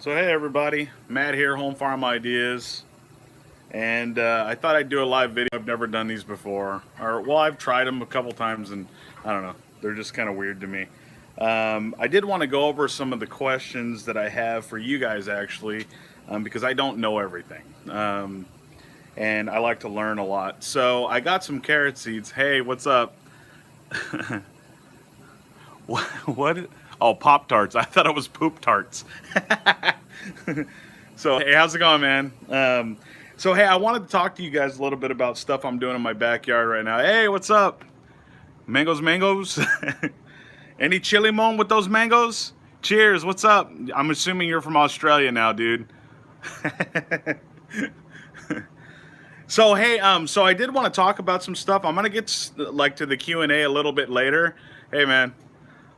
So hey everybody, Matt here, Home Farm Ideas, and I thought I'd do a live video. I've never done these before, or well, I've tried them a couple times, and I don't know, they're just kind of weird to me. I did want to go over some of the questions that I have for you guys actually, because I don't know everything, and I like to learn a lot. So I got some carrot seeds. Hey, what's up? What? Oh, Pop Tarts. I thought it was poop tarts. So hey, how's it going, man? So hey, I wanted to talk to you guys a little bit about stuff I'm doing in my backyard right now. Hey, what's up? Mangoes, mangoes. Any chili mon with those mangoes? Cheers. What's up? I'm assuming you're from Australia now, dude. So hey, so I did want to talk about some stuff. I'm gonna get like to the Q&A a little bit later. Hey, man.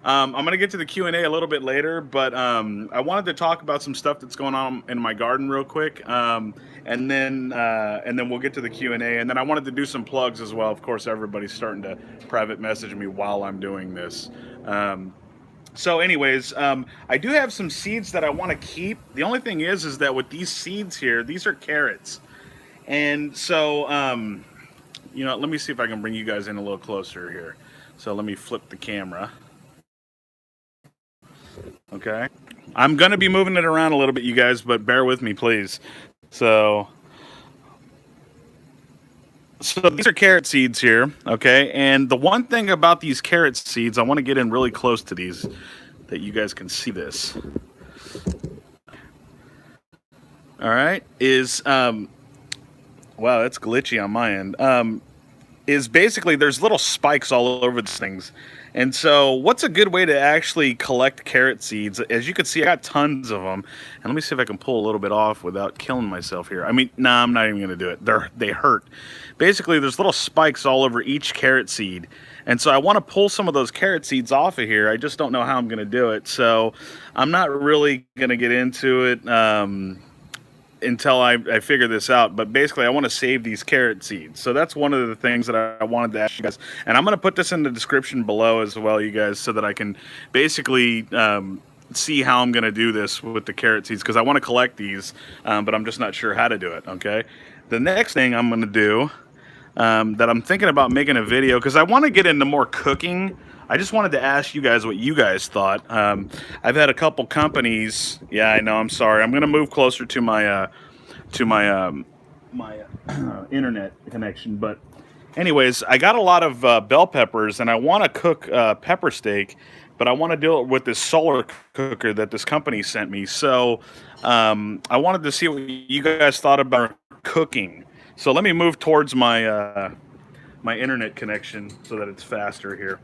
I'm gonna get to the Q&A a little bit later, but I wanted to talk about some stuff that's going on in my garden real quick, and then we'll get to the Q&A, and then I wanted to do some plugs as well. Of course, everybody's starting to private message me while I'm doing this. So, anyways, I do have some seeds that I want to keep. The only thing is that with these seeds here, these are carrots, and so let me see if I can bring you guys in a little closer here. So let me flip the camera. Okay. I'm going to be moving it around a little bit, you guys, but bear with me, please. So these are carrot seeds here, okay? And the one thing about these carrot seeds, I want to get in really close to these that you guys can see this. All right, wow, that's glitchy on my end. Is basically there's little spikes all over these things. And so what's a good way to actually collect carrot seeds? As you can see, I got tons of them. And let me see if I can pull a little bit off without killing myself here. I mean, nah, I'm not even going to do it. They hurt. Basically, there's little spikes all over each carrot seed. And so I want to pull some of those carrot seeds off of here. I just don't know how I'm going to do it. So I'm not really going to get into it until I figure this out. But basically, I want to save these carrot seeds. So that's one of the things that I wanted to ask you guys. And I'm going to put this in the description below as well, you guys, so that I can basically see how I'm going to do this with the carrot seeds, because I want to collect these, but I'm just not sure how to do it, okay? The next thing I'm going to do that I'm thinking about making a video, because I want to get into more cooking. I just wanted to ask you guys what you guys thought. I've had a couple companies. Yeah, I know. I'm sorry. I'm going to move closer to my internet connection. But anyways, I got a lot of bell peppers, and I want to cook pepper steak, but I want to do it with this solar cooker that this company sent me. So I wanted to see what you guys thought about cooking. So let me move towards my my internet connection so that it's faster here.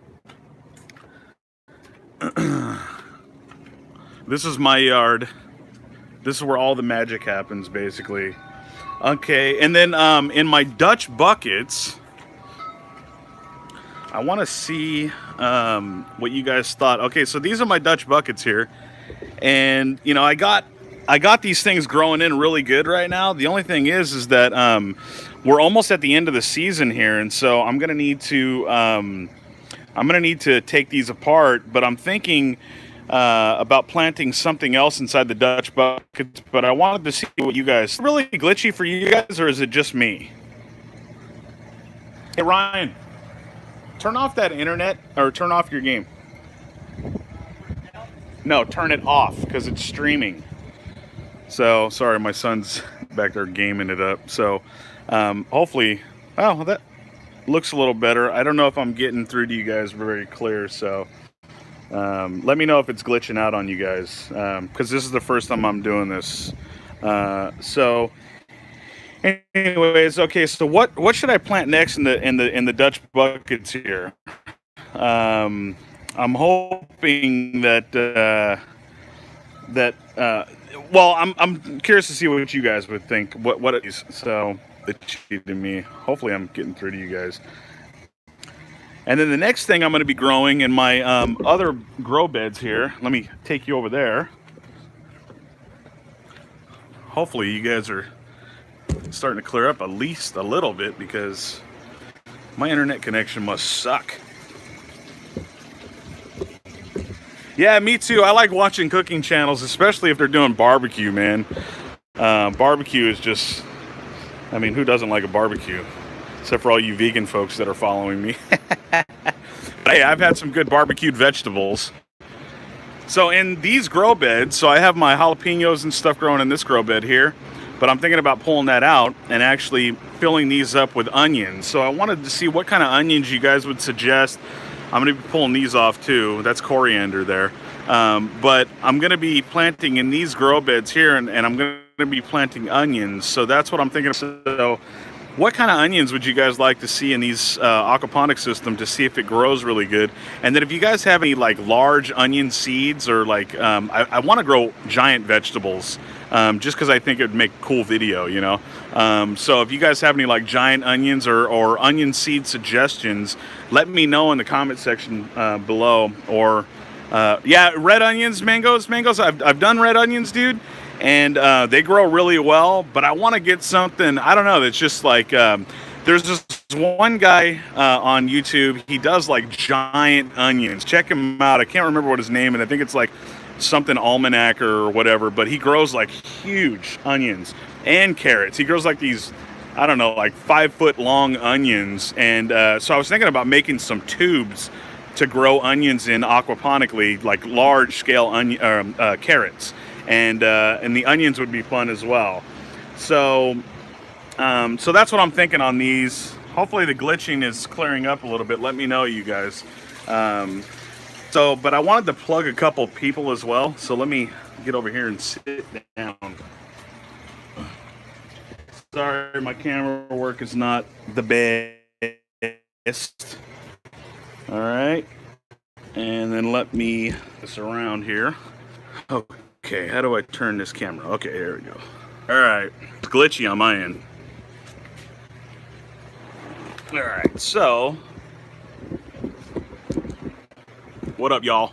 This is my yard. This is where all the magic happens, basically. Okay, and then in my Dutch buckets, I want to see what you guys thought. Okay, so these are my Dutch buckets here, and you know, I got these things growing in really good right now. The only thing is that we're almost at the end of the season here, and so I'm gonna need to take these apart, but I'm thinking about planting something else inside the Dutch buckets, but I wanted to see what you guys... Is it really glitchy for you guys, or is it just me? Hey, Ryan, turn off that internet, or turn off your game. No, turn it off, because it's streaming. So, sorry, my son's back there gaming it up. So, hopefully... Oh, that looks a little better. I don't know if I'm getting through to you guys very clear, so let me know if it's glitching out on you guys, because this is the first time I'm doing this. So anyways, okay, so what should I plant next in the Dutch buckets here? I'm hoping that well, I'm curious to see what you guys would think, what it is. So it's to me. Hopefully I'm getting through to you guys. And then the next thing I'm going to be growing in my other grow beds here. Let me take you over there. Hopefully you guys are starting to clear up at least a little bit, because my internet connection must suck. Yeah, me too. I like watching cooking channels, especially if they're doing barbecue, man. Barbecue is just, I mean, who doesn't like a barbecue? Except for all you vegan folks that are following me. Hey, I've had some good barbecued vegetables. So in these grow beds, so I have my jalapenos and stuff growing in this grow bed here, but I'm thinking about pulling that out and actually filling these up with onions. So I wanted to see what kind of onions you guys would suggest. I'm going to be pulling these off too. That's coriander there. But I'm going to be planting in these grow beds here, and I'm going to be planting onions. So that's what I'm thinking of. So what kind of onions would you guys like to see in these aquaponics system to see if it grows really good? And then if you guys have any like large onion seeds or like, I want to grow giant vegetables just because I think it would make cool video, you know? So if you guys have any like giant onions or onion seed suggestions, let me know in the comment section below. Or yeah, red onions, mangoes. I've done red onions, dude. And they grow really well, but I want to get something, I don't know, that's just like, there's this one guy on YouTube, he does like giant onions. Check him out. I can't remember what his name is. I think it's like something almanac or whatever, but he grows like huge onions and carrots. He grows like these, I don't know, like 5-foot long onions. And so I was thinking about making some tubes to grow onions in aquaponically, like large scale carrots. And the onions would be fun as well. So so that's what I'm thinking on these. Hopefully the glitching is clearing up a little bit. Let me know, you guys. But I wanted to plug a couple people as well. So let me get over here and sit down. Sorry, my camera work is not the best. All right. And then let me this around here. Okay, how do I turn this camera? Okay, there we go. All right, it's glitchy on my end. All right, so what up, y'all?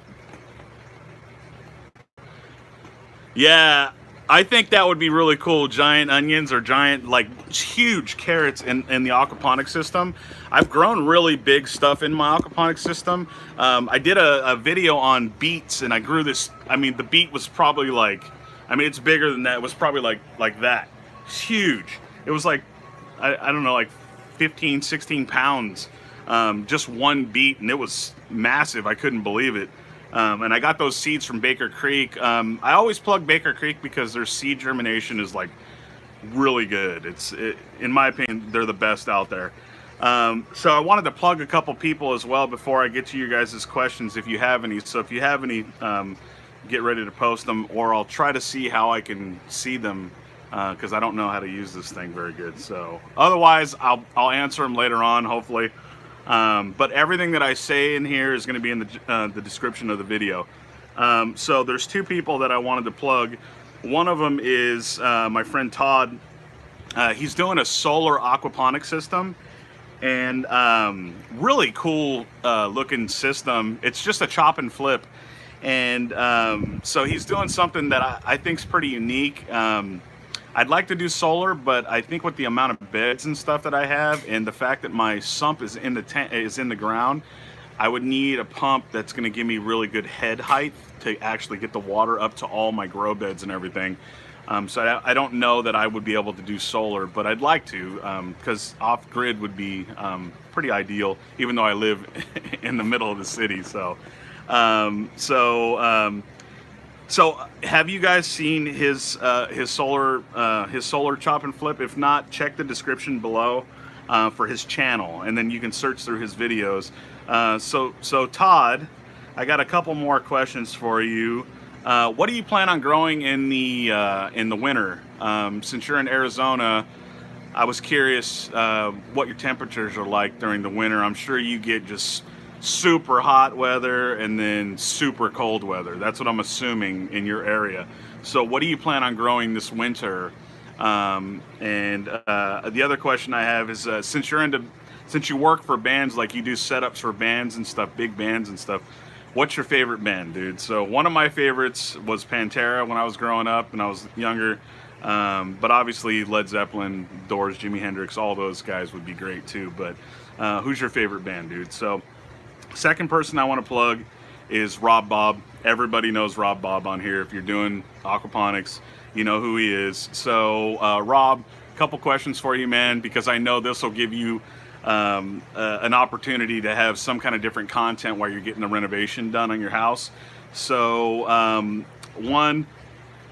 Yeah, I think that would be really cool. Giant onions or giant, like huge carrots in the aquaponics system. I've grown really big stuff in my aquaponics system. I did a video on beets, and I grew this. I mean, the beet was probably like, I mean, it's bigger than that. It was probably like that. It's huge. It was like, I don't know, like 15, 16 pounds. Just one beet, and it was massive. I couldn't believe it. And I got those seeds from Baker Creek. I always plug Baker Creek because their seed germination is like really good. In my opinion, they're the best out there. So I wanted to plug a couple people as well before I get to your guys' questions, if you have any. So if you have any, get ready to post them, or I'll try to see how I can see them, because I don't know how to use this thing very good. So otherwise, I'll answer them later on, hopefully. But everything that I say in here is going to be in the description of the video. So there's two people that I wanted to plug. One of them is my friend Todd. He's doing a solar aquaponic system, and really cool looking system. It's just a chop and flip, and so he's doing something that I think is pretty unique. I'd like to do solar, but I think with the amount of beds and stuff that I have, and the fact that my sump is in the ground, I would need a pump that's going to give me really good head height to actually get the water up to all my grow beds and everything. So I don't know that I would be able to do solar, but I'd like to, because off-grid would be pretty ideal, even though I live in the middle of the city. So have you guys seen his solar chop and flip? If not, check the description below for his channel, and then you can search through his videos. So Todd, I got a couple more questions for you. What do you plan on growing in the winter? Since you're in Arizona, I was curious what your temperatures are like during the winter. I'm sure you get just super hot weather and then super cold weather. That's what I'm assuming in your area. So what do you plan on growing this winter? And the other question I have is, since you work for bands, like you do setups for bands and stuff, big bands and stuff, what's your favorite band, dude? So one of my favorites was Pantera when I was growing up and I was younger. But obviously Led Zeppelin, Doors, Jimi Hendrix, all those guys would be great too. But who's your favorite band, dude? So second person I want to plug is Rob Bob. everybody knows Rob Bob on here. If you're doing aquaponics, you know who he is. So, Rob, a couple questions for you, man, because I know this will give you an opportunity to have some kind of different content while you're getting the renovation done on your house. So, one,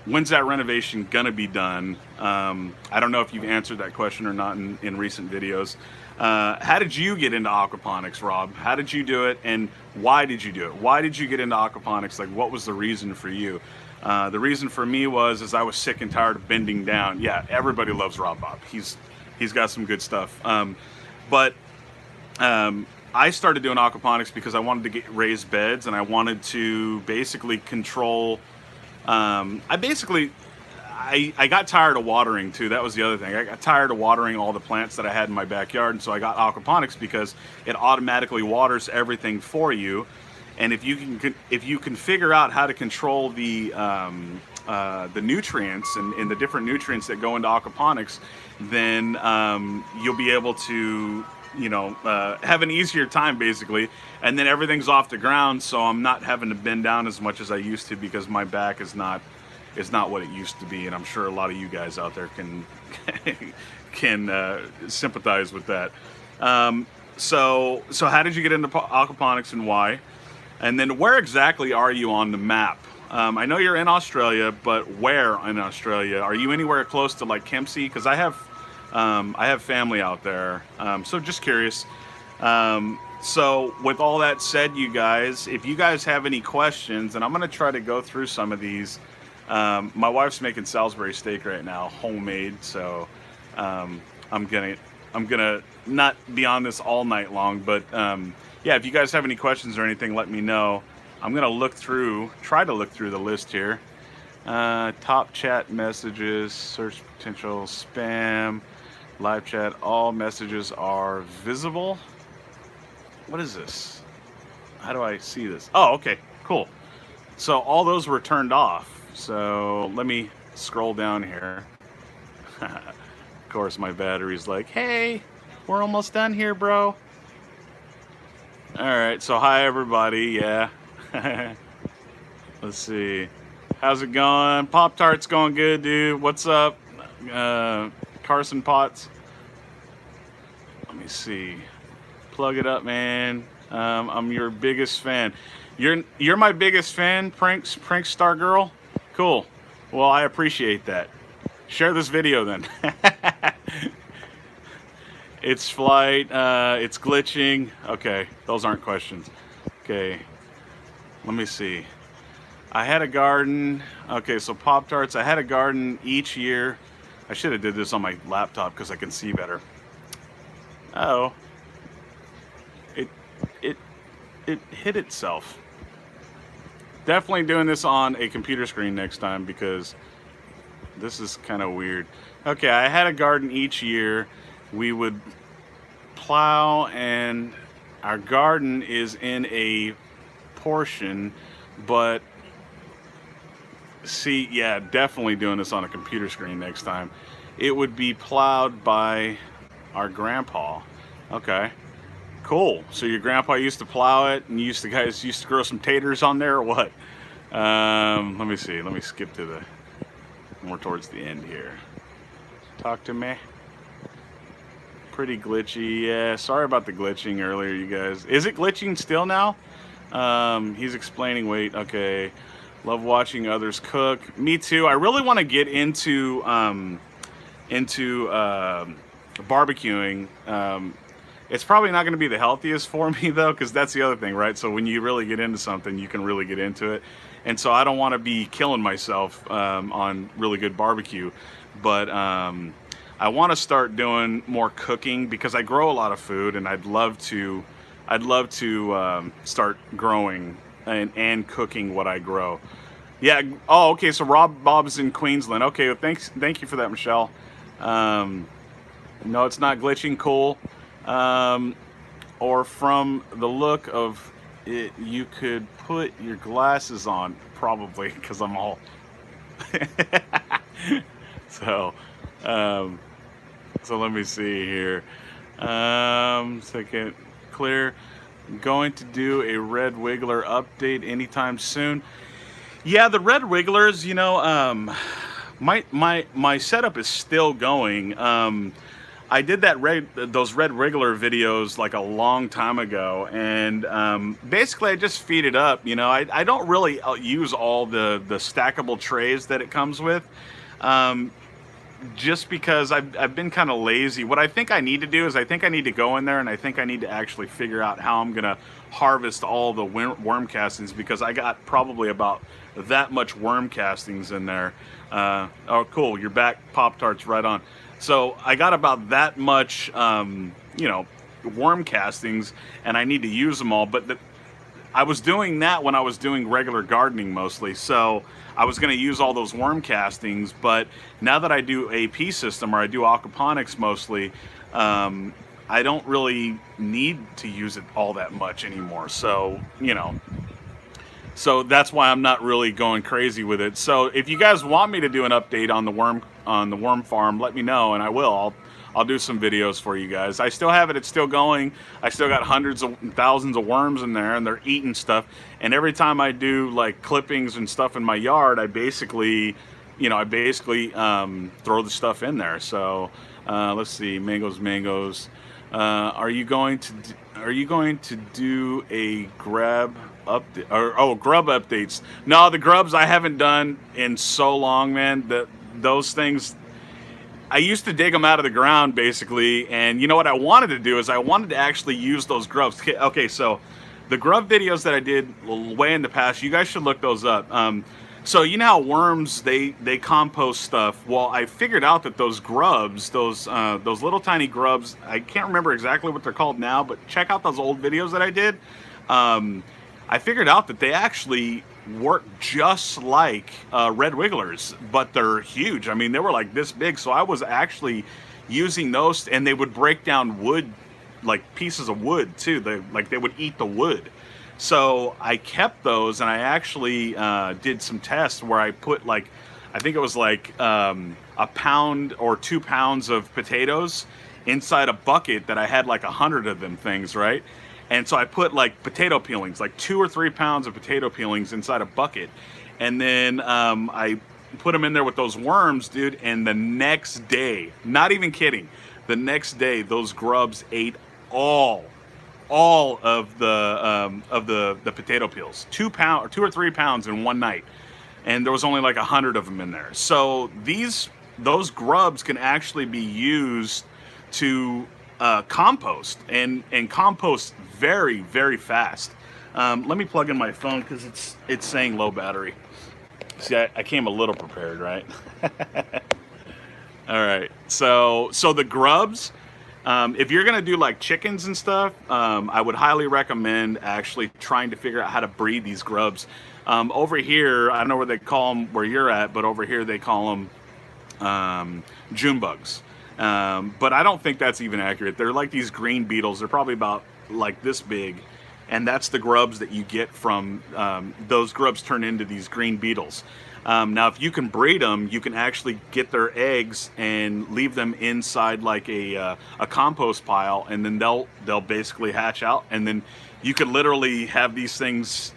when's that renovation gonna be done? I don't know if you've answered that question or not in recent videos. How did you get into aquaponics, Rob? How did you do it, and why did you do it? Why did you get into aquaponics? Like, what was the reason for you? The reason for me was I was sick and tired of bending down. Yeah, everybody loves Rob Bob. He's got some good stuff. But I started doing aquaponics because I wanted to get raised beds, and I wanted to basically control. I got tired of watering too. That was the other thing. I got tired of watering all the plants that I had in my backyard, and so I got aquaponics because it automatically waters everything for you. And if you can figure out how to control the nutrients and the different nutrients that go into aquaponics, then you'll be able to have an easier time basically. And then everything's off the ground, so I'm not having to bend down as much as I used to because my back is not what it used to be, and I'm sure a lot of you guys out there can sympathize with that. So how did you get into aquaponics and why? And then where exactly are you on the map? I know you're in Australia, but where in Australia? Are you anywhere close to like Kimsey? Because I have family out there, so just curious. So with all that said, you guys, if you guys have any questions, and I'm gonna try to go through some of these. My wife's making Salisbury steak right now, homemade. So I'm gonna not be on this all night long, but yeah, if you guys have any questions or anything, let me know. I'm gonna try to look through the list here. Top chat messages, search potential spam, live chat. All messages are visible. What is this? How do I see this? Oh, okay, cool. So all those were turned off. So let me scroll down here. Of course, my battery's like, hey, we're almost done here, bro. All right, so hi, everybody. Yeah. Let's see. How's it going? Pop-Tart's going good, dude. What's up? Carson Potts. Let me see. Plug it up, man. I'm your biggest fan. You're my biggest fan, Prank Star Girl. Cool. Well, I appreciate that. Share this video then. It's flight. It's glitching. Okay, those aren't questions. Okay, let me see. I had a garden. Okay, so Pop-Tarts. I had a garden each year. I should have did this on my laptop because I can see better. Oh, it hit itself. Definitely doing this on a computer screen next time because this is kind of weird. Okay, I had a garden each year. We would plow, and our garden is in a portion, but see, yeah, definitely doing this on a computer screen next time. It would be plowed by our grandpa. Okay. Cool. So your grandpa used to plow it, and guys used to grow some taters on there, or what? Let me see. Let me skip to more towards the end here. Talk to me. Pretty glitchy. Yeah, sorry about the glitching earlier, you guys. Is it glitching still now? He's explaining. Wait. Okay. Love watching others cook. Me too. I really want to get into barbecuing. It's probably not going to be the healthiest for me though, because that's the other thing, right? So when you really get into something, you can really get into it. And so I don't want to be killing myself on really good barbecue. But I want to start doing more cooking because I grow a lot of food, and I'd love to start growing and cooking what I grow. Yeah. Oh, okay. So Rob Bob's in Queensland. Okay. Well, thank you for that, Michelle. No, it's not glitching. Cool. Or from the look of it, you could put your glasses on, probably, because I'm all so let me see here. Second, clear. Going to do a red wiggler update anytime soon. Yeah, the red wigglers, my setup is still going. I did those red wriggler videos like a long time ago, and basically I just feed it up. I don't really use all the stackable trays that it comes with. Um, just because I've been kind of lazy. What I think I need to do is I think I need to go in there and I think I need to actually figure out how I'm gonna harvest all the worm castings, because I got probably about that much worm castings in there. Oh, cool! You're back, Pop Tarts, right on. So I got about that much, worm castings, and I need to use them all. But I was doing that when I was doing regular gardening mostly. So I was going to use all those worm castings. But now that I do AP system, or I do aquaponics mostly, I don't really need to use it all that much anymore. So that's why I'm not really going crazy with it. So if you guys want me to do an update on the worm farm, let me know, and I will. I'll do some videos for you guys. I still have it. It's still going. I still got hundreds of thousands of worms in there, and they're eating stuff. And every time I do like clippings and stuff in my yard, I basically throw the stuff in there. So let's see, mangoes. Are you going to do a grub updates? No, the grubs I haven't done in so long, man. Those things, I used to dig them out of the ground basically, and you know what I wanted to do is I wanted to actually use those grubs. Okay, so the grub videos that I did way in the past, you guys should look those up. So you know how worms they compost stuff. Well, I figured out that those grubs, those little tiny grubs, I can't remember exactly what they're called now, but check out those old videos that I did. I figured out that they actually work just like red wigglers, but they're huge. I mean, they were like this big. So I was actually using those, and they would break down wood, like pieces of wood too. They would eat the wood. So I kept those, and I actually did some tests where I put I think it was a pound or 2 pounds of potatoes inside a bucket that I had like 100 of them things, right? And so I put like potato peelings, like 2 or 3 pounds of potato peelings inside a bucket. And then I put them in there with those worms, dude. And the next day, not even kidding, the next day, those grubs ate all of the potato peels, 2 or 3 pounds in one night. And there was only like 100 of them in there. So those grubs can actually be used to compost and compost very, very fast. Let me plug in my phone because it's saying low battery. See, I came a little prepared, right? All right. So the grubs, if you're gonna do like chickens and stuff, I would highly recommend actually trying to figure out how to breed these grubs. Over here, I don't know where they call them where you're at, but over here they call them June bugs. But I don't think that's even accurate. They're like these green beetles. They're probably about like this big, and that's the grubs that you get from those grubs turn into these green beetles. Now, if you can breed them, you can actually get their eggs and leave them inside like a compost pile, and then they'll basically hatch out, and then you could literally have these things,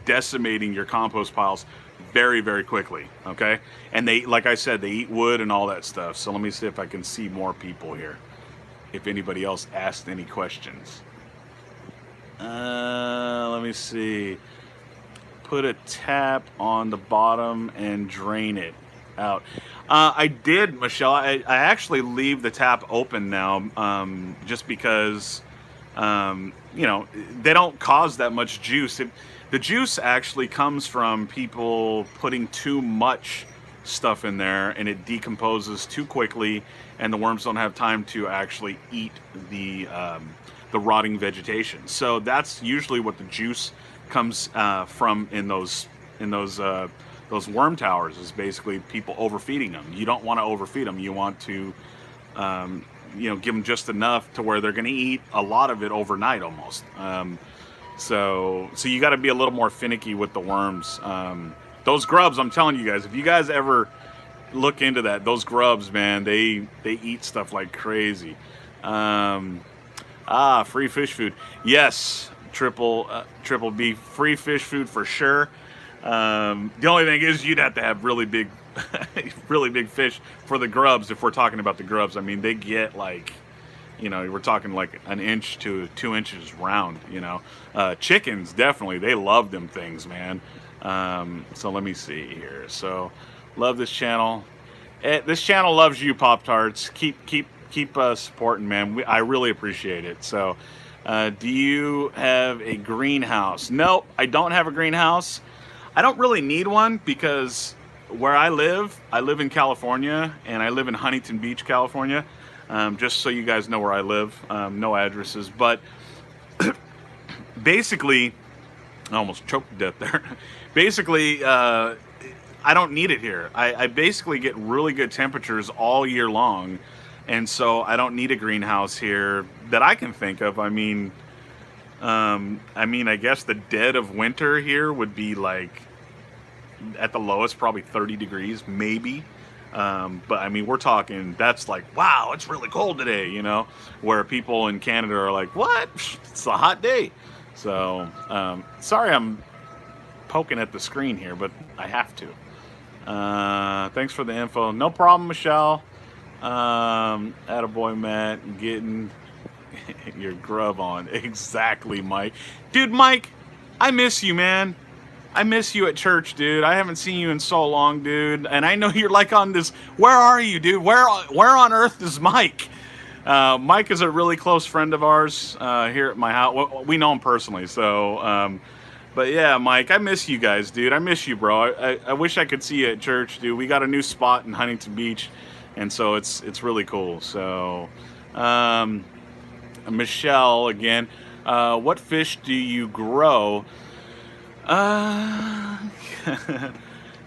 decimating your compost piles very, very quickly. Okay, and they, like I said, they eat wood and all that stuff. So let me see if I can see more people here, if anybody else asked any questions. Let me see. Put a tap on the bottom and drain it out. I did, Michelle. I actually leave the tap open now, just because they don't cause that much juice. The juice actually comes from people putting too much stuff in there, and it decomposes too quickly, and the worms don't have time to actually eat the rotting vegetation. So that's usually what the juice comes from in those worm towers, is basically people overfeeding them. You don't want to overfeed them. You want to give them just enough to where they're going to eat a lot of it overnight almost. So you got to be a little more finicky with the worms. Those grubs, I'm telling you guys, if you guys ever look into that, those grubs, man, they eat stuff like crazy. Free fish food. Yes, triple B, free fish food for sure. The only thing is you'd have to have really big, really big fish for the grubs. If we're talking about the grubs, I mean they get like, we're talking like an inch to 2 inches round. Chickens definitely they love them things, man. So let me see here. So love this channel. This channel loves you, Pop Tarts. Keep supporting, man. I really appreciate it. So, do you have a greenhouse? No, I don't have a greenhouse. I don't really need one because where I live in California, and I live in Huntington Beach, California. Just so you guys know where I live, no addresses, but basically, I almost choked to death there. Basically, I don't need it here. I basically get really good temperatures all year long. And so I don't need a greenhouse here that I can think of. I mean, I guess the dead of winter here would be like at the lowest, probably 30 degrees, maybe. But I mean, we're talking, that's like, wow, it's really cold today, where people in Canada are like, what? It's a hot day. So, sorry I'm poking at the screen here, but I have to. Thanks for the info. No problem, Michelle. Attaboy, Matt, getting your grub on. Exactly, Mike. Dude, Mike, I miss you, man. I miss you at church, dude. I haven't seen you in so long, dude. And I know you're like on this. Where are you, dude? Where on earth is Mike? Mike is a really close friend of ours here at my house. We know him personally, so. But yeah, Mike, I miss you guys, dude. I miss you, bro. I wish I could see you at church, dude. We got a new spot in Huntington Beach. And so it's really cool. So, Michelle again, what fish do you grow?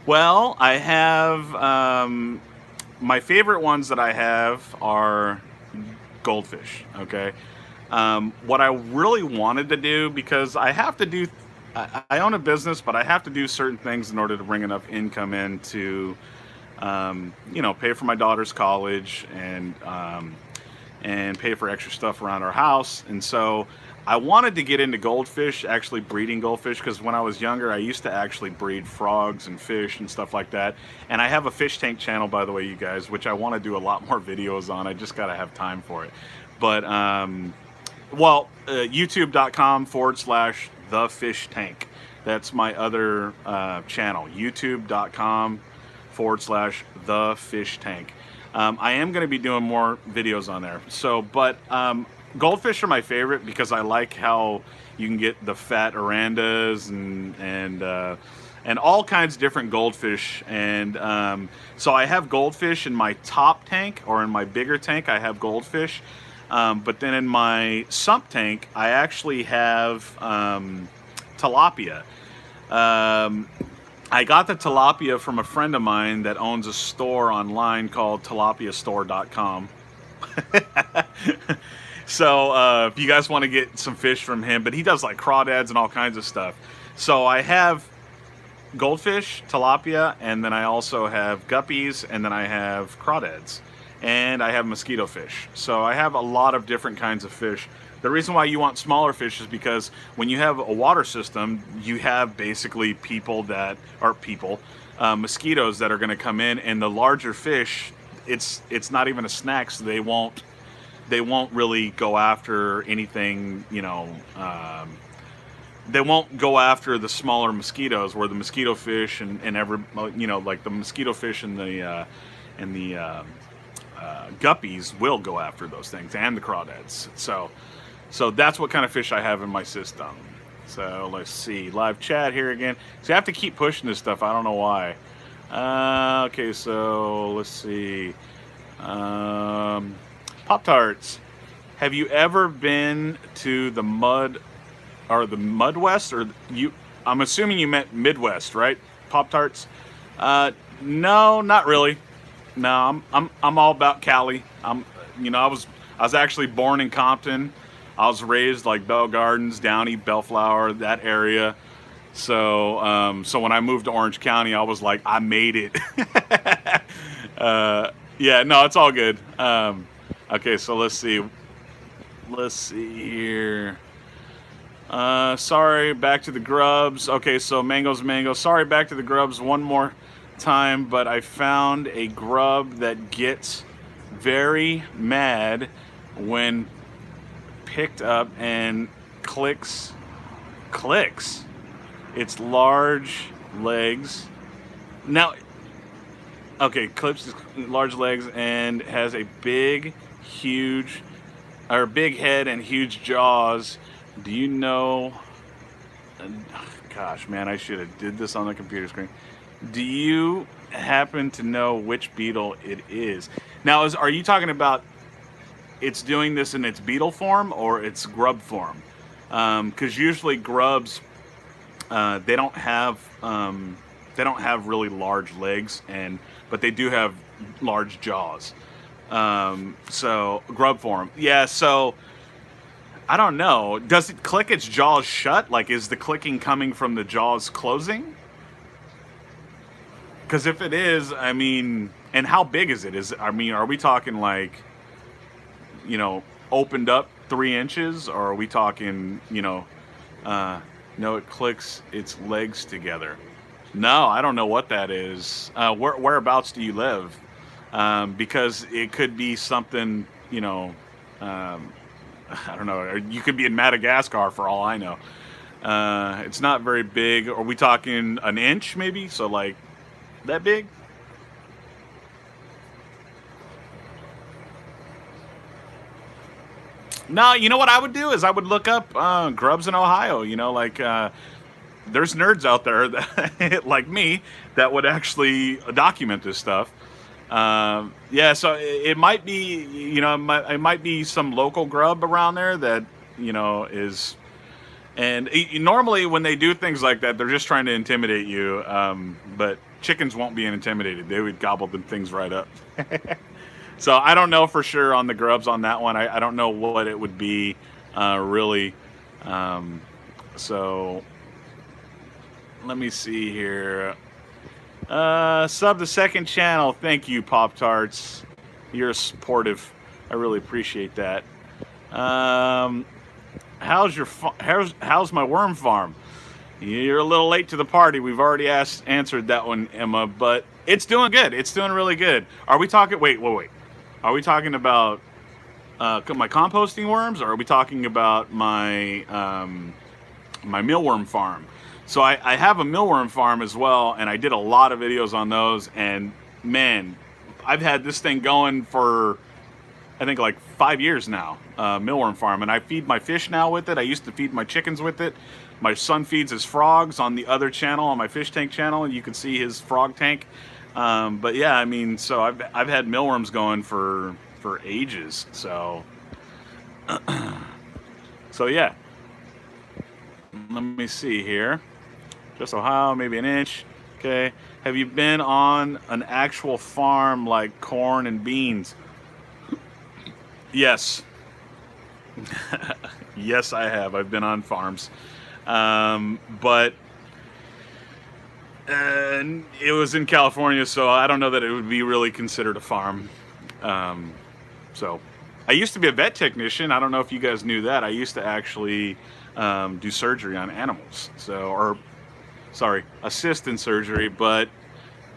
Well, I have my favorite ones that I have are goldfish. Okay, what I really wanted to do, because I have to do, I own a business, but I have to do certain things in order to bring enough income in to pay for my daughter's college and pay for extra stuff around our house. And so I wanted to get into goldfish, actually breeding goldfish, because when I was younger, I used to actually breed frogs and fish and stuff like that. And I have a fish tank channel, by the way, you guys, which I want to do a lot more videos on. I just got to have time for it. But, youtube.com/The Fish Tank. That's my other channel, youtube.com/The Fish Tank. I am going to be doing more videos on there. So, but goldfish are my favorite because I like how you can get the fat orandas and all kinds of different goldfish. And so I have goldfish in my top tank, or in my bigger tank, I have goldfish. But then in my sump tank, I actually have tilapia. I got the tilapia from a friend of mine that owns a store online called tilapiastore.com. So if you guys want to get some fish from him, but he does like crawdads and all kinds of stuff. So I have goldfish, tilapia, and then I also have guppies, and then I have crawdads, and I have mosquito fish. So I have a lot of different kinds of fish. The reason why you want smaller fish is because when you have a water system, you have basically mosquitoes that are going to come in, and the larger fish, it's not even a snack, so they won't really go after anything, they won't go after the smaller mosquitoes, where the mosquito fish and like the mosquito fish and the guppies will go after those things, and the crawdads. So that's what kind of fish I have in my system. So let's see, live chat here again. So I have to keep pushing this stuff. I don't know why. Okay, so let's see. Pop-Tarts. Have you ever been to the Mudwest, or I'm assuming you meant Midwest, right? Pop-Tarts. No, not really. No, I'm all about Cali. I was actually born in Compton. I was raised like Bell Gardens, Downey, Bellflower, that area. So so when I moved to Orange County, I was like, I made it. Yeah, no, it's all good. Okay, so let's see here. Sorry, back to the grubs. Okay, so mango. Sorry, back to the grubs one more time, but I found a grub that gets very mad when picked up and clicks its large legs. Now, okay, clips its large legs and has a big head and huge jaws. Do you know? Gosh, man, I should have did this on the computer screen. Do you happen to know which beetle it is? Now, are you talking about it's doing this in its beetle form or its grub form? Because usually grubs, they don't have really large legs, but they do have large jaws. So grub form, yeah. So I don't know. Does it click its jaws shut? Like, is the clicking coming from the jaws closing? Because if it is, I mean, and how big is it? I mean, are we talking like, opened up 3 inches, or are we talking, no, it clicks its legs together. No, I don't know what that is. Whereabouts do you live? Because it could be something, I don't know. Or you could be in Madagascar for all I know. It's not very big. Are we talking an inch maybe? So like that big? No, you know what I would do is I would look up grubs in Ohio. There's nerds out there that, like me, that would actually document this stuff. Yeah, so it might be, it might be some local grub around there that, is, and normally when they do things like that, they're just trying to intimidate you. But chickens won't be intimidated; they would gobble the things right up. So I don't know for sure on the grubs on that one. I don't know what it would be, really. So let me see here. Sub the second channel. Thank you, Pop Tarts. You're supportive. I really appreciate that. How's my worm farm? You're a little late to the party. We've already answered that one, Emma, but it's doing good. It's doing really good. Are we talking? Wait. Are we talking about my composting worms, or are we talking about my my mealworm farm? So I have a mealworm farm as well, and I did a lot of videos on those. And man, I've had this thing going for I think like 5 years now. Mealworm farm, and I feed my fish now with it. I used to feed my chickens with it. My son feeds his frogs on the other channel, on my fish tank channel, and you can see his frog tank. But yeah, I mean, so I've had mealworms going for ages. So so yeah. Let me see here. Just Ohio, maybe an inch. Okay. Have you been on an actual farm like corn and beans? Yes. Yes, I have. I've been on farms. But it was in California, so I don't know that it would be really considered a farm. So I used to be a vet technician. I don't know if you guys knew that. I used to actually do surgery on animals. Assist in surgery, but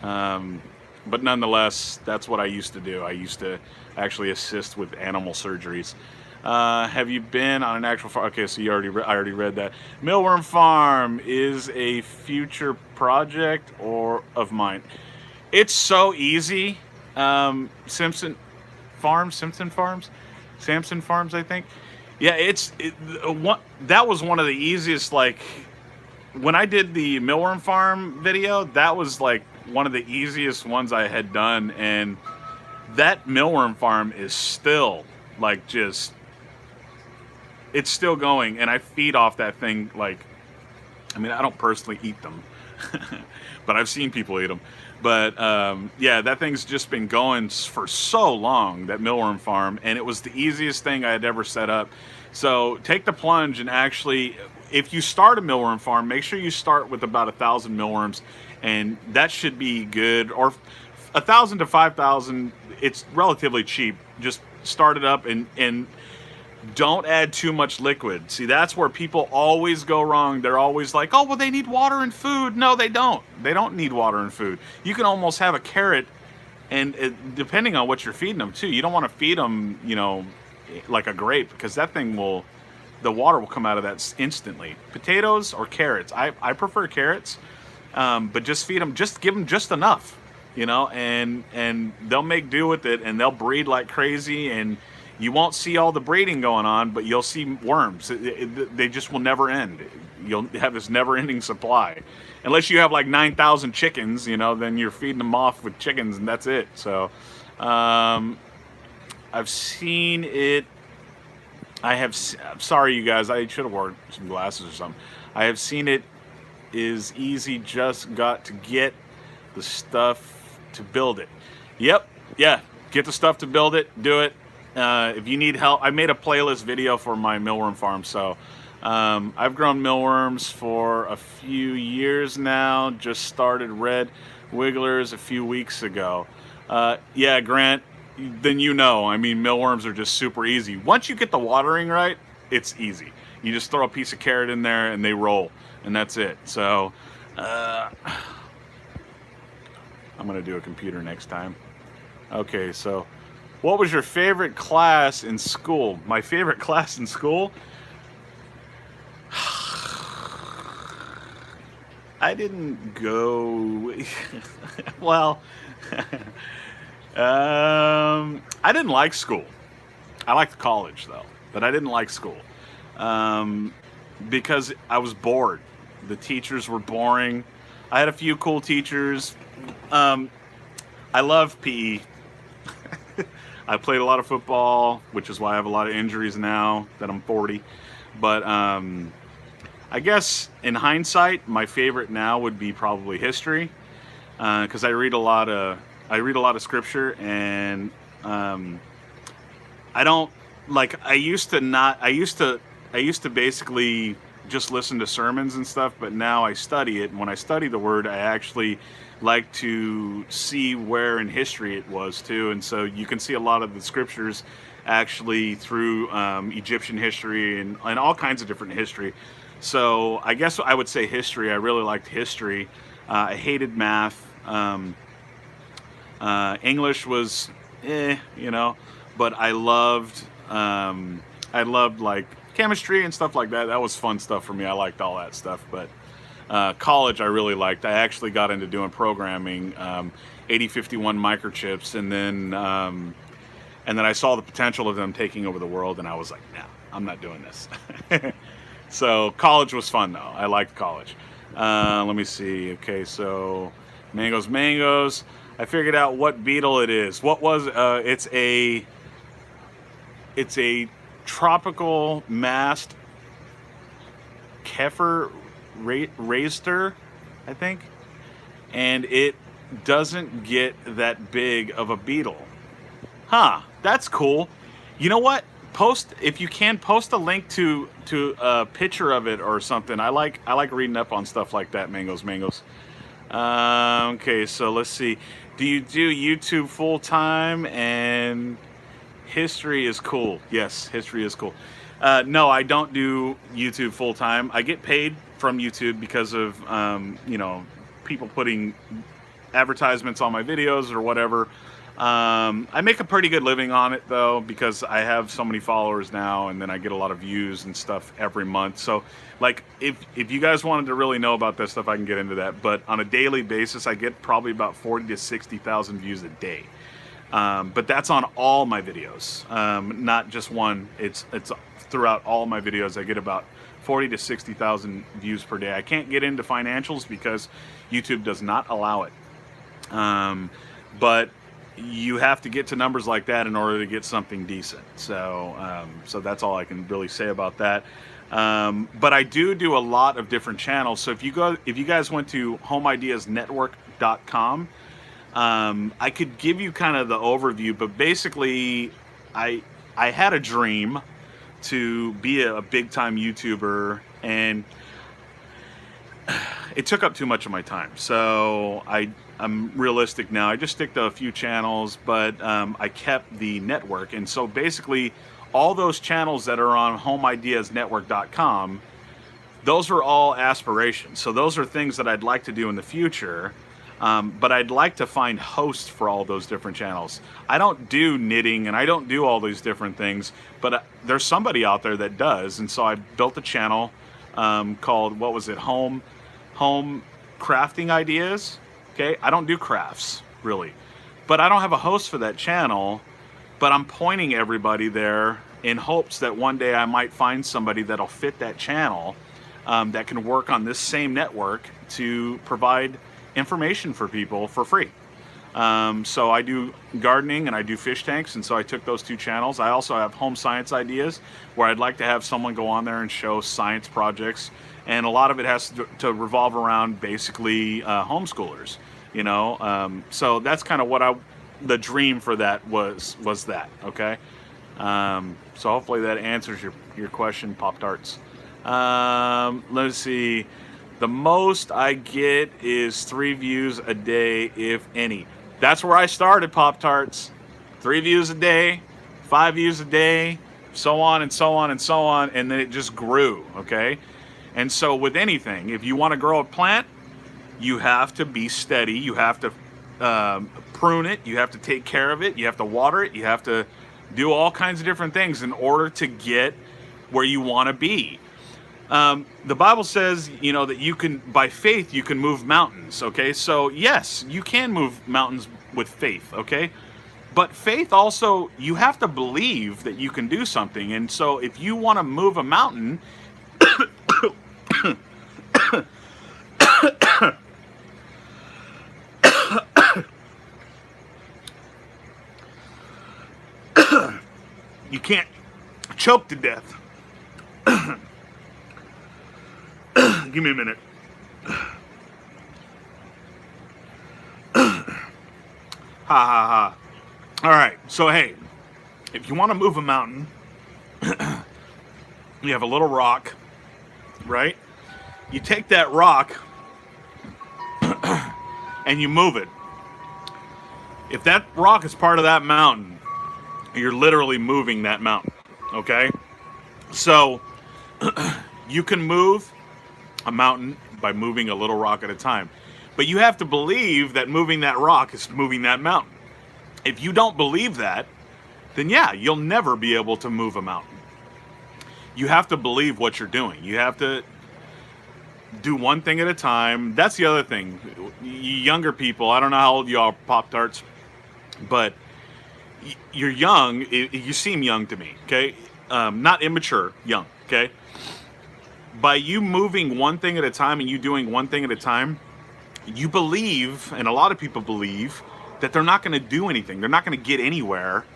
nonetheless, that's what I used to do. I used to actually assist with animal surgeries. Have you been on an actual farm? Okay, so I already read that. Mealworm Farm is a future project of mine. It's so easy. Samson Farms, I think. Yeah, that was one of the easiest, like, when I did the Mealworm Farm video, that was like one of the easiest ones I had done, and that Mealworm Farm is still like it's still going, and I feed off that thing. Like, I mean, I don't personally eat them, but I've seen people eat them. But yeah, that thing's just been going for so long, that Mealworm Farm, and it was the easiest thing I had ever set up. So take the plunge and actually, if you start a mealworm farm, make sure you start with about 1,000 mealworms, and that should be good. Or 1,000 to 5,000, it's relatively cheap. Just start it up, and Don't add too much liquid. See, that's where people always go wrong. They're always like, oh, well, they need water and food. No, they don't. They don't need water and food. You can almost have a carrot, and depending on what you're feeding them, too, you don't want to feed them, like a grape, because that thing the water will come out of that instantly. Potatoes or carrots. I prefer carrots, but just feed them, just give them just enough, and they'll make do with it, and they'll breed like crazy, and you won't see all the breeding going on, but you'll see worms. They just will never end. You'll have this never-ending supply. Unless you have like 9,000 chickens, then you're feeding them off with chickens, and that's it. So I've seen it. I'm sorry, you guys. I should have worn some glasses or something. I have seen it is easy. Just got to get the stuff to build it. Yep. Yeah. Get the stuff to build it. Do it. If you need help, I made a playlist video for my mealworm farm. So I've grown mealworms for a few years now. Just started red wigglers a few weeks ago. Yeah, Grant, then I mean, mealworms are just super easy. Once you get the watering right, it's easy. You just throw a piece of carrot in there and they roll, and that's it. So I'm going to do a computer next time. Okay, so what was your favorite class in school? My favorite class in school? I didn't go... well, I didn't like school. I liked college, though, but I didn't like school because I was bored. The teachers were boring. I had a few cool teachers. I love PE. I played a lot of football, which is why I have a lot of injuries now that I'm 40. But I guess in hindsight, my favorite now would be probably history, because I read a lot of scripture, and I don't like. I used to basically just listen to sermons and stuff, but now I study it, and when I study the word, I actually like to see where in history it was too. And so you can see a lot of the scriptures actually through Egyptian history and all kinds of different history. So I guess I would say history. I really liked history. I hated math. English was but I loved like chemistry and stuff like that. That was fun stuff for me. I liked all that stuff. But college I really liked. I actually got into doing programming, 8051 microchips, and then I saw the potential of them taking over the world, and I was like, no, I'm not doing this. So college was fun though. I liked college. Let me see. Okay, so mangoes. I figured out what beetle it is. What was it's a tropical mast Kefir Raster, I think, and it doesn't get that big of a beetle. Huh, that's cool. You know what? If you can, post a link to a picture of it or something. I like reading up on stuff like that. Mangoes. Okay, so let's see. Do you do YouTube full time? And history is cool. Yes, history is cool. No, I don't do YouTube full time. I get paid from YouTube because of people putting advertisements on my videos or whatever. I make a pretty good living on it though, because I have so many followers now, and then I get a lot of views and stuff every month. So like if you guys wanted to really know about that stuff, I can get into that. But on a daily basis, I get probably about 40 to 60,000 views a day. But that's on all my videos, not just one. It's throughout all my videos. I get about 40 to 60,000 views per day. I can't get into financials because YouTube does not allow it. But you have to get to numbers like that in order to get something decent. So that's all I can really say about that. But I do a lot of different channels. So if you guys went to homeideasnetwork.com, I could give you kind of the overview, but basically I had a dream to be a big time YouTuber, and it took up too much of my time. So I'm realistic now. I just stick to a few channels, but I kept the network. And so basically all those channels that are on homeideasnetwork.com, those are all aspirations. So those are things that I'd like to do in the future. But I'd like to find hosts for all those different channels. I don't do knitting and I don't do all these different things, but there's somebody out there that does. And so I built a channel called, what was it, Home Crafting Ideas. Okay, I don't do crafts really, but I don't have a host for that channel, but I'm pointing everybody there in hopes that one day I might find somebody that'll fit that channel that can work on this same network to provide information for people for free. So I do gardening and I do fish tanks, and so I took those two channels. I also have Home Science Ideas, where I'd like to have someone go on there and show science projects, and a lot of it has to revolve around basically homeschoolers, you know. So that's kind of what the dream for that was that, okay? So hopefully that answers your question, Pop-Tarts. Let's see. The most I get is 3 views a day, if any. That's where I started, Pop-Tarts. 3 views a day, 5 views a day, so on and so on and so on, and then it just grew, okay? And so with anything, if you want to grow a plant, you have to be steady. You have to prune it. You have to take care of it. You have to water it. You have to do all kinds of different things in order to get where you want to be. The Bible says, you know, that you can, by faith, you can move mountains, okay? So, yes, you can move mountains with faith, okay? But faith also, you have to believe that you can do something. And so if you want to move a mountain, you can't choke to death. Give me a minute. Ha ha ha. All right. So, hey, if you want to move a mountain, you have a little rock, right? You take that rock and you move it. If that rock is part of that mountain, you're literally moving that mountain, okay? So, you can move a mountain by moving a little rock at a time. But you have to believe that moving that rock is moving that mountain. If you don't believe that, then yeah, you'll never be able to move a mountain. You have to believe what you're doing. You have to do one thing at a time. That's the other thing. You younger people, I don't know how old you are, Pop-Tarts, but you're young. You seem young to me, okay? Not immature, young, okay? By you moving one thing at a time and you doing one thing at a time, you believe, and a lot of people believe, that they're not going to do anything. They're not going to get anywhere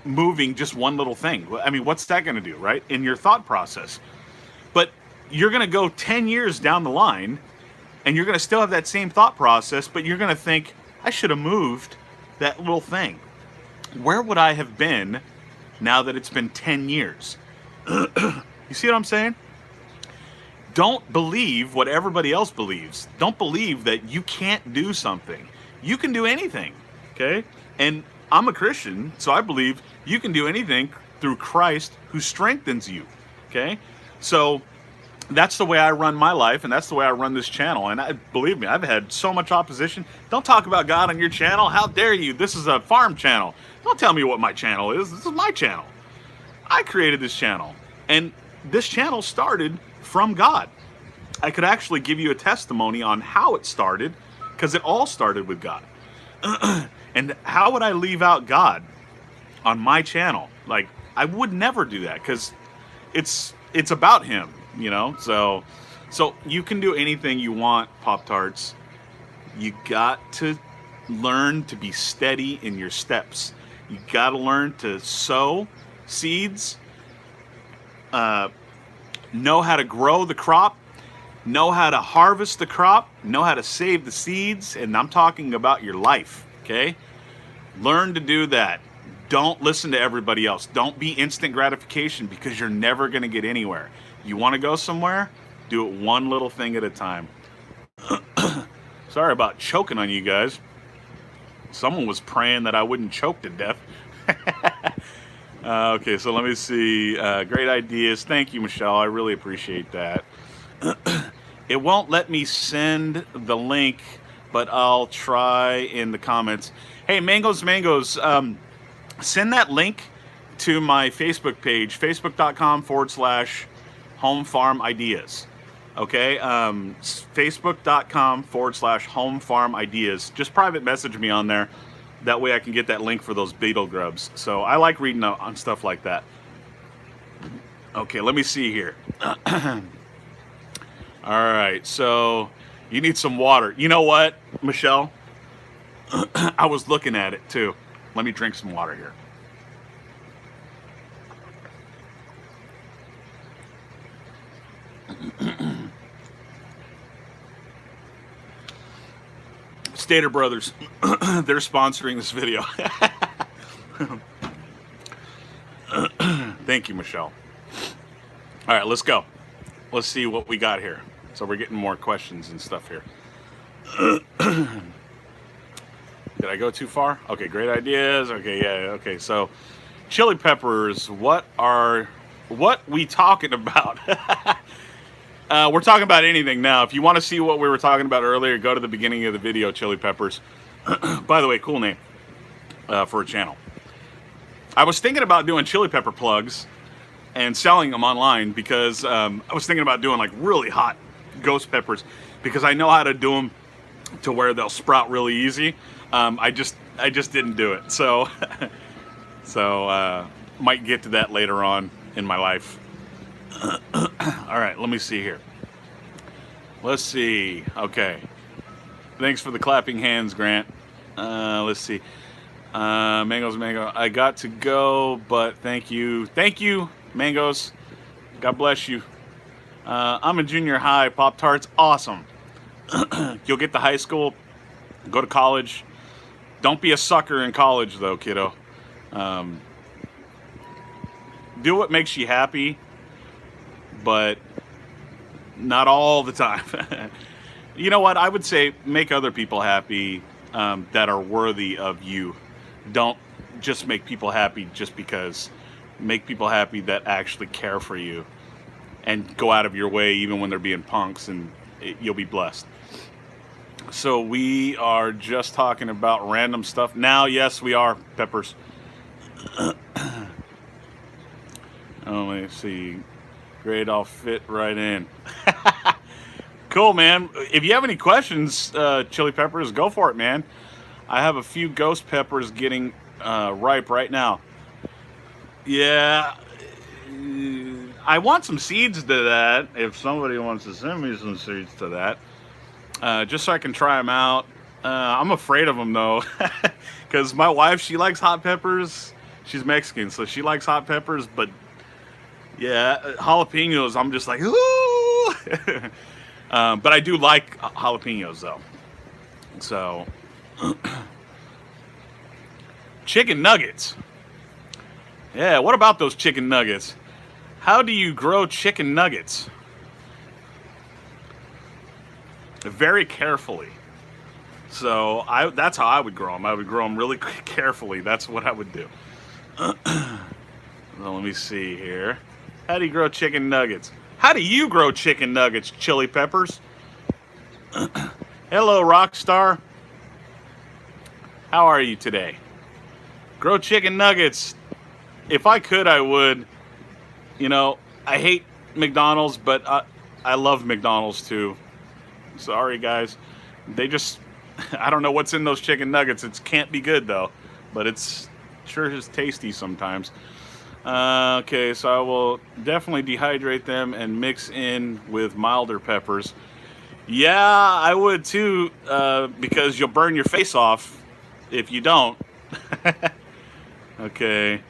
moving just one little thing. I mean, what's that going to do, right? In your thought process. But you're going to go 10 years down the line, and you're going to still have that same thought process, but you're going to think, I should have moved that little thing. Where would I have been now that it's been 10 years? You see what I'm saying? Don't believe what everybody else believes. Don't believe that you can't do something. You can do anything, okay? And I'm a Christian, so I believe you can do anything through Christ who strengthens you, okay? So that's the way I run my life, and that's the way I run this channel. And believe me, I've had so much opposition. Don't talk about God on your channel. How dare you? This is a farm channel. Don't tell me what my channel is. This is my channel. I created this channel, and this channel started from God. I could actually give you a testimony on how it started, because it all started with God. And how would I leave out God on my channel? Like, I would never do that, because it's about Him, you know? So you can do anything you want, Pop-Tarts. You got to learn to be steady in your steps. You got to learn to sow seeds, know how to grow the crop, know how to harvest the crop, know how to save the seeds, and I'm talking about your life, okay? Learn to do that. Don't listen to everybody else. Don't be instant gratification, because you're never going to get anywhere. You want to go somewhere? Do it one little thing at a time. Sorry about choking on you guys. Someone was praying that I wouldn't choke to death. Okay, so let me see. Great ideas. Thank you, Michelle. I really appreciate that. It won't let me send the link, but I'll try in the comments. Hey, Mangoes, send that link to my Facebook page, facebook.com/home farm ideas. Okay, facebook.com/home farm ideas. Just private message me on there. That way I can get that link for those beetle grubs. So I like reading on stuff like that. Okay, let me see here. All right, so you need some water. You know what, Michelle? I was looking at it too. Let me drink some water here. Stater Brothers, they're sponsoring this video. Thank you, Michelle. All right, let's go. Let's see what we got here. So we're getting more questions and stuff here. Did I go too far? Okay, great ideas. Okay, yeah, okay. So chili peppers, what we talking about? We're talking about anything now. If you want to see what we were talking about earlier, go to the beginning of the video, chili peppers. By the way, cool name for a channel. I was thinking about doing chili pepper plugs and selling them online because I was thinking about doing like really hot ghost peppers because I know how to do them to where they'll sprout really easy. I just didn't do it. So might get to that later on in my life. All right, let me see here. Let's see. Okay. Thanks for the clapping hands, Grant. Let's see. Mango. I got to go, but thank you. Thank you, Mangoes. God bless you. I'm in junior high. Pop-Tarts, awesome. You'll get to high school, go to college. Don't be a sucker in college, though, kiddo. Do what makes you happy, but not all the time. You know what? I would say make other people happy that are worthy of you. Don't just make people happy just because. Make people happy that actually care for you and go out of your way even when they're being punks, and you'll be blessed. So we are just talking about random stuff now. Yes, we are, Peppers. Oh, let me see. Great, I'll fit right in. Cool, man. If you have any questions, Chili Peppers, go for it, man. I have a few ghost peppers getting ripe right now. Yeah, I want some seeds to that. If somebody wants to send me some seeds to that, just so I can try them out. I'm afraid of them though, because my wife, she likes hot peppers. She's Mexican, so she likes hot peppers. But yeah, jalapenos, I'm just like, ooh. But I do like jalapenos though. So, chicken nuggets. Yeah, what about those chicken nuggets? How do you grow chicken nuggets? Very carefully. So that's how I would grow them. I would grow them really carefully. That's what I would do. Well, let me see here. How do you grow chicken nuggets? How do you grow chicken nuggets, Chili Peppers? Hello, Rockstar. How are you today? Grow chicken nuggets. If I could, I would. You know, I hate McDonald's, but I love McDonald's too. Sorry, guys. They just, I don't know what's in those chicken nuggets. It can't be good, though. But it's sure is tasty sometimes. Okay, so I will definitely dehydrate them and mix in with milder peppers. Yeah, I would too, because you'll burn your face off if you don't. Okay.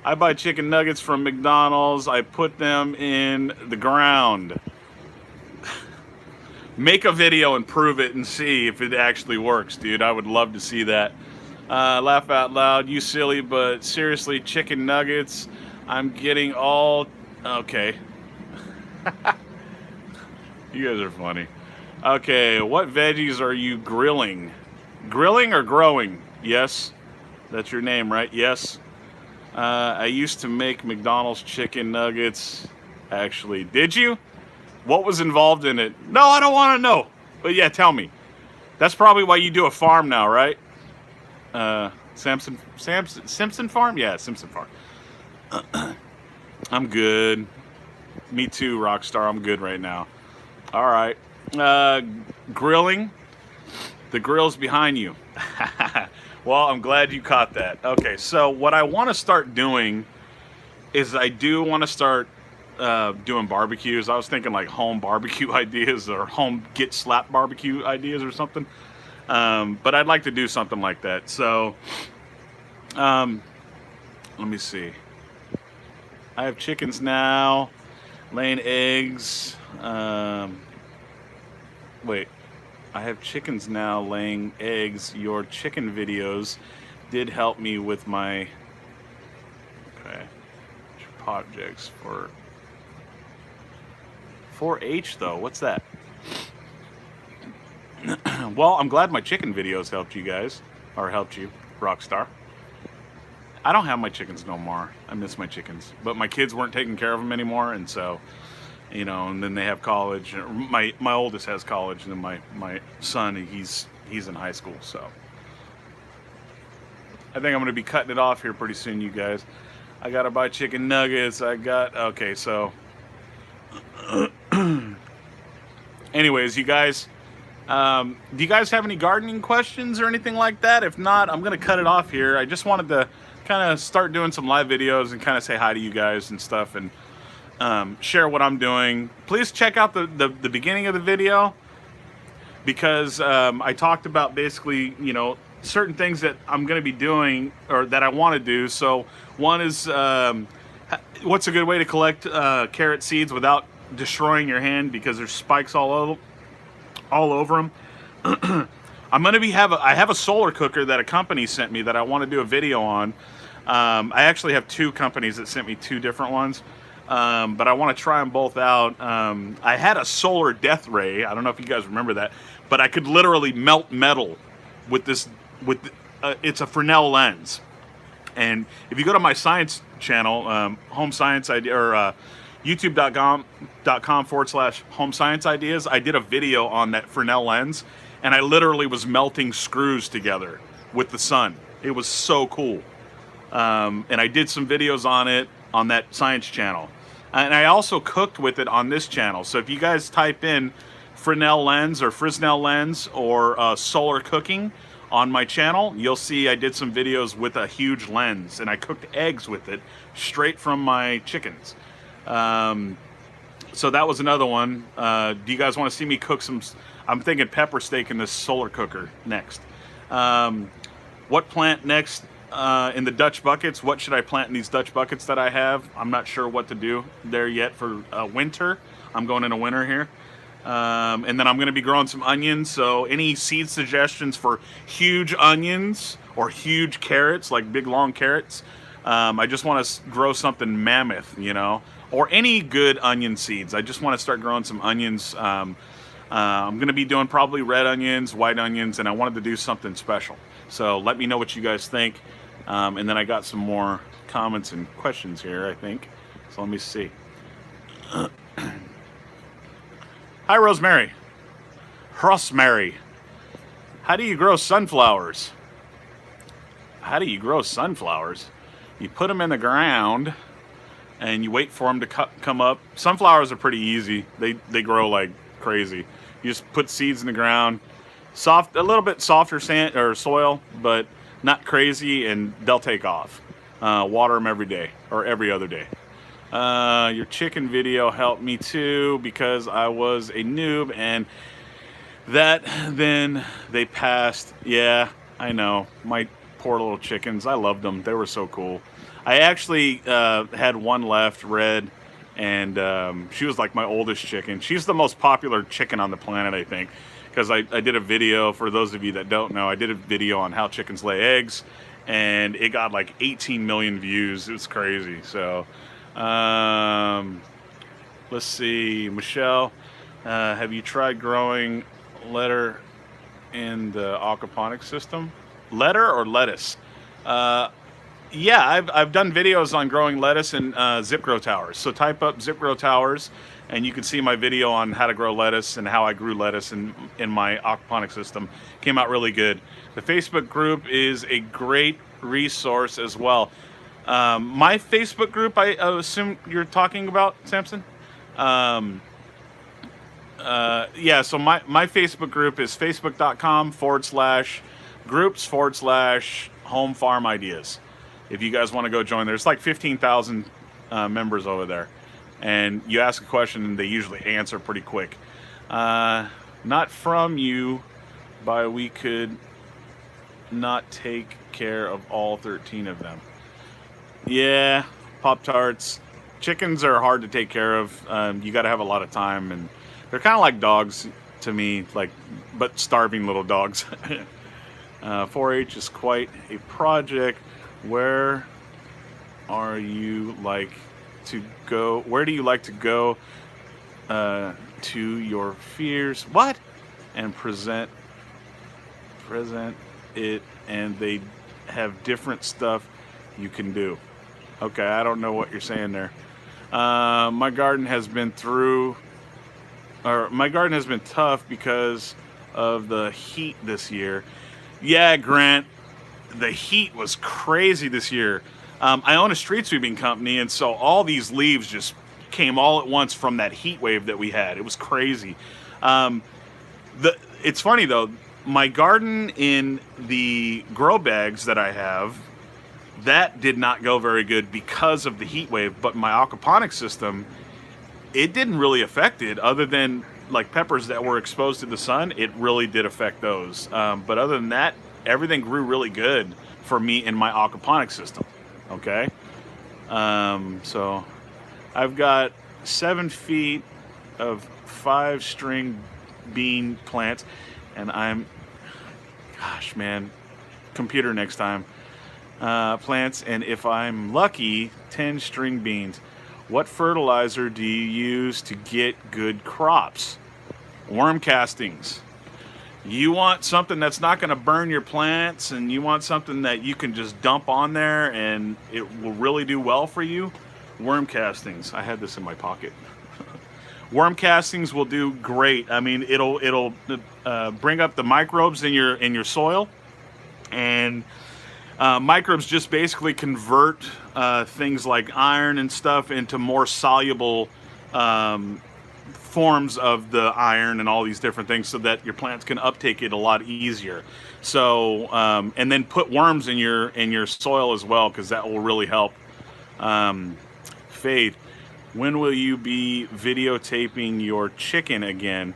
I buy chicken nuggets from McDonald's. I put them in the ground. Make a video and prove it and see if it actually works, dude. I would love to see that. Laugh out loud. You silly, but seriously, chicken nuggets. I'm getting all... Okay. You guys are funny. Okay, what veggies are you grilling? Grilling or growing? Yes. That's your name, right? Yes. I used to make McDonald's chicken nuggets. Actually, did you? What was involved in it? No, I don't want to know. But yeah, tell me. That's probably why you do a farm now, right? Simpson Farm? Yeah, Simpson Farm. I'm good. Me too, Rockstar. I'm good right now. All right. Grilling. The grill's behind you. Well, I'm glad you caught that. Okay, so what I want to start doing is I do want to start doing barbecues. I was thinking like home barbecue ideas or home get slap barbecue ideas or something. But I'd like to do something like that. So let me see. I have chickens now, laying eggs. Wait, I have chickens now laying eggs. Your chicken videos did help me with my projects for 4-H though. What's that? Well, I'm glad my chicken videos helped you guys, or helped you, Rockstar. I don't have my chickens no more. I miss my chickens, but my kids weren't taking care of them anymore, and so, you know, and then they have college. My oldest has college, and then my son, he's in high school. So I think I'm gonna be cutting it off here pretty soon, you guys. I gotta buy chicken nuggets. Okay, so anyways, you guys, do you guys have any gardening questions or anything like that? If not, I'm gonna cut it off here. I just wanted to kind of start doing some live videos and kind of say hi to you guys and stuff, and share what I'm doing. Please check out the beginning of the video, because I talked about basically, you know, certain things that I'm going to be doing or that I want to do. So one is what's a good way to collect carrot seeds without destroying your hand, because there's spikes all over them. I'm going to I have a solar cooker that a company sent me that I want to do a video on. I actually have two companies that sent me two different ones, but I want to try them both out. I had a solar death ray. I don't know if you guys remember that, but I could literally melt metal with this. It's a Fresnel lens, and if you go to my science channel, Home Science Idea, or youtube.com/home science ideas, I did a video on that Fresnel lens, and I literally was melting screws together with the sun. It was so cool. And I did some videos on it on that science channel. And I also cooked with it on this channel. So if you guys type in Fresnel lens or solar cooking on my channel, you'll see I did some videos with a huge lens, and I cooked eggs with it straight from my chickens. So that was another one. Do you guys want to see me cook some? I'm thinking pepper steak in this solar cooker next. What plant next in the Dutch buckets? What should I plant in these Dutch buckets that I have? I'm not sure what to do there yet for winter. I'm going into winter here. And then I'm going to be growing some onions. So any seed suggestions for huge onions or huge carrots, like big long carrots? I just want to grow something mammoth, you know, or any good onion seeds. I just want to start growing some onions. I'm going to be doing probably red onions, white onions, and I wanted to do something special. So let me know what you guys think. And then I got some more comments and questions here, I think. So let me see. Hi, Rosemary. Rosemary. How do you grow sunflowers? How do you grow sunflowers? You put them in the ground and you wait for them to come up. Sunflowers are pretty easy. They grow like crazy. You just put seeds in the ground. A little bit softer sand or soil, but not crazy, and they'll take off. Water them every day or every other day. Your chicken video helped me too, because I was a noob, and then they passed. Yeah, I know. My poor little chickens. I loved them. They were so cool. I actually had one left, Red, and she was like my oldest chicken. She's the most popular chicken on the planet, I think, because I did a video, for those of you that don't know, I did a video on how chickens lay eggs, and it got like 18 million views. It was crazy. So let's see, Michelle, have you tried growing letter in the aquaponics system? Letter or lettuce? Yeah, I've done videos on growing lettuce in zip grow towers. So type up zip grow towers, and you can see my video on how to grow lettuce and how I grew lettuce in my aquaponic system. Came out really good. The Facebook group is a great resource as well. My Facebook group, I assume you're talking about, Samson. Um, yeah, so my Facebook group is facebook.com/groups/home farm ideas. If you guys want to go join, there's like 15,000 members over there. And you ask a question and they usually answer pretty quick. Not from you, but we could not take care of all 13 of them. Yeah, Pop Tarts. Chickens are hard to take care of. You got to have a lot of time, and they're kind of like dogs to me, like, but starving little dogs. 4-H is quite a project. Where are you like to go? Where do you like to go to your fears? What? And present it, and they have different stuff you can do. Okay, I don't know what you're saying there. My garden has been through, or my garden has been tough because of the heat this year. Yeah, Grant, the heat was crazy this year. I own a street sweeping company, and so all these leaves just came all at once from that heat wave that we had. It was crazy. Um, it's funny though. My garden in the grow bags that I have, that did not go very good because of the heat wave. But my aquaponics system, it didn't really affect it, other than like peppers that were exposed to the sun. It really did affect those. But other than that, everything grew really good for me in my aquaponics system. Okay. So I've got 7 feet of 5-string bean plants, and gosh, man, computer next time. Plants, and if I'm lucky, 10 string beans. What fertilizer do you use to get good crops? Worm castings. You want something that's not going to burn your plants, and you want something that you can just dump on there and it will really do well for you? Worm castings. I had this in my pocket. Worm castings will do great. I mean, it'll bring up the microbes in your soil, and microbes just basically convert things like iron and stuff into more soluble forms of the iron and all these different things, so that your plants can uptake it a lot easier. So and then put worms in your soil as well, because that will really help. Faith, when will you be videotaping your chicken again?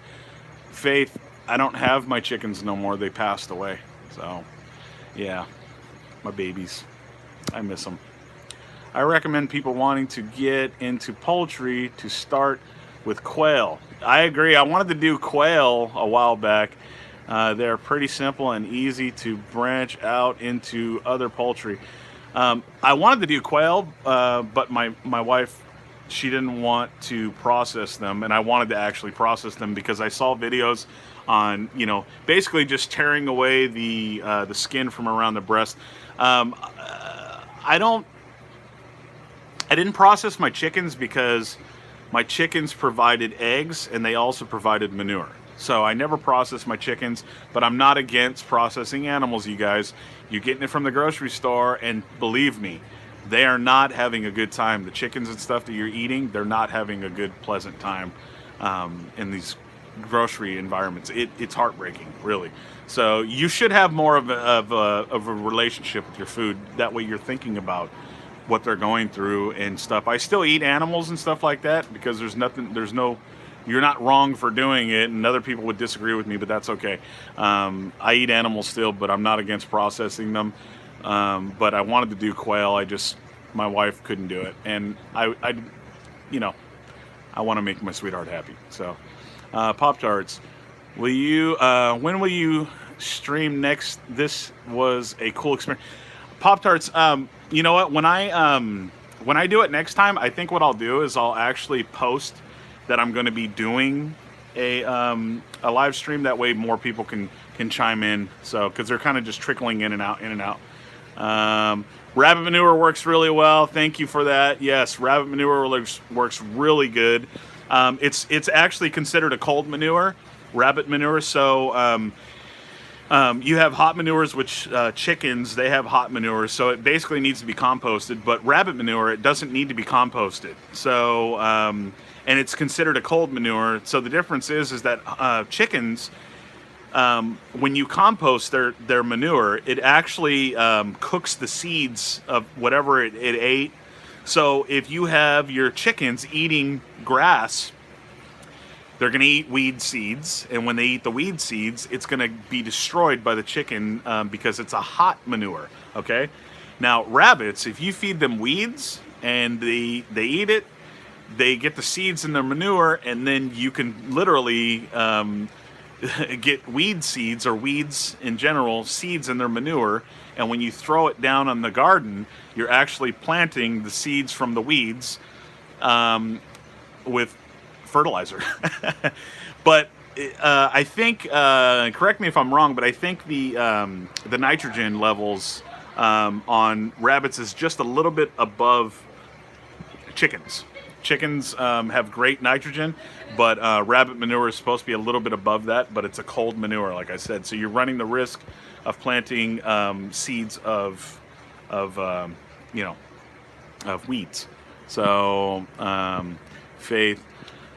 Faith, I don't have my chickens no more. They passed away. So yeah, my babies, I miss them. I recommend people wanting to get into poultry to start with quail. I agree. I wanted to do quail a while back. They're pretty simple and easy to branch out into other poultry. I wanted to do quail, but my wife, she didn't want to process them, and I wanted to actually process them because I saw videos on, basically just tearing away the skin from around the breast. I didn't process my chickens because my chickens provided eggs and they also provided manure. So I never processed my chickens, but I'm not against processing animals, you guys. You're getting it from the grocery store, and believe me, they are not having a good time. The chickens and stuff that you're eating, they're not having a good, pleasant time in these grocery environments. It's heartbreaking, really. So you should have more of a relationship with your food. That way you're thinking about what they're going through and stuff. I still eat animals and stuff like that because you're not wrong for doing it, and other people would disagree with me, but that's okay. I eat animals still, but I'm not against processing them. But I wanted to do quail. My wife couldn't do it, and I want to make my sweetheart happy. So, Pop-Tarts, when will you stream next? This was a cool experience. Pop-Tarts, you know what? When I do it next time, I think what I'll do is I'll actually post that I'm going to be doing a live stream. That way more people can chime in. So, because they're kind of just trickling in and out. Rabbit manure works really well. Thank you for that. Yes, rabbit manure works really good. It's actually considered a cold manure, rabbit manure. So you have hot manures, which chickens, they have hot manures, so it basically needs to be composted. But rabbit manure, it doesn't need to be composted. So and it's considered a cold manure. So the difference is that chickens, when you compost their manure, it actually cooks the seeds of whatever it ate. So if you have your chickens eating grass, they're going to eat weed seeds, and when they eat the weed seeds, it's going to be destroyed by the chicken because it's a hot manure. Okay. Now rabbits, if you feed them weeds and they eat it, they get the seeds in their manure, and then you can literally get weed seeds, or weeds in general, seeds in their manure. And when you throw it down on the garden, you're actually planting the seeds from the weeds with fertilizer. But I think, correct me if I'm wrong, but I think the nitrogen levels on rabbits is just a little bit above chickens. Chickens have great nitrogen, but rabbit manure is supposed to be a little bit above that, but it's a cold manure, like I said. So you're running the risk of planting seeds of weeds. So Faith,